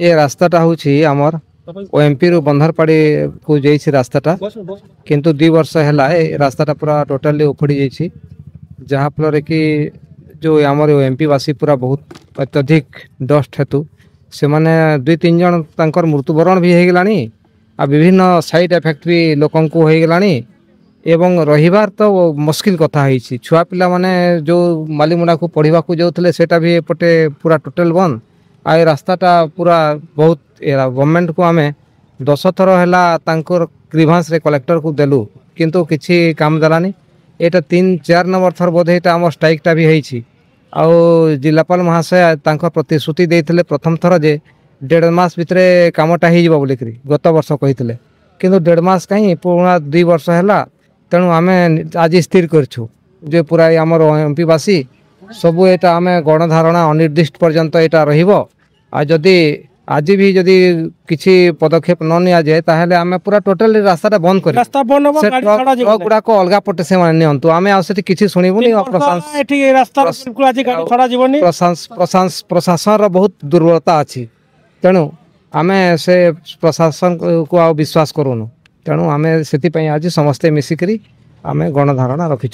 ये रास्ताटा हूँ आमर ओएमपी रु बंधरपाड़ी को जाइए रास्ताटा किंतु 2 वर्ष है रास्ताटा पूरा टोटाली उखड़ी जाइए जहाँ फल कि जो आमर ओएमपी वासी पूरा बहुत अत्यधिक डस्ट हेतु से मैंने 2-3 जन तंकर मृत्युवरण भी हो गलानी आ विभिन्न साइड इफेक्ट भी लोकन को हो गलानी एवं रहिबार तो मुश्किल कथा है छुआ पिला माने जो मालीमुंडा को पढ़ा को जाऊे सेटा भी एपटे पूरा टोटल बंद आ रास्ताटा पूरा बहुत गवर्नमेंट को आमे 10 थर है ग्रीभांस रे कलेक्टर को देलु किंतु किसी काम देलानी एटा 3-4 नंबर थर बोधे आम स्ट्राइकटा भी है आउ जिलापाल महाशय प्रतिश्रुति देते प्रथम थर जे 1.5 मास भितर कामटा हो बोलिकी गत वर्ष कही किंतु 1.5 मास कहीं पुराना 2 वर्ष है तेणु आम आज स्थिर करछु जे पूरा आमर एमपीवासी सबू एटा आम गणधारणा अनिर्दिष्ट पर्यंत यहाँ रही आज भी जदि किसी पदक्षेप न नि जाए ताहले आमे पूरा टोटल रास्ता बंद कर रास्ता बंद हो गाड़ी खड़ा ट्रक गुडा को अलगा पटे से माने नियंतु आमे आसे किछि सुनिबुनी प्रशासन एठी रास्ता बिल्कुल आज गाड़ी खड़ा जीवनी प्रशासन रो बहुत दुर्बलता अछि तेणु आमे से प्रशासन को आ विश्वास करूनु तेणु आमे सेति पई आज समस्त मिसिकरी आमे गणधारणा रखिछु।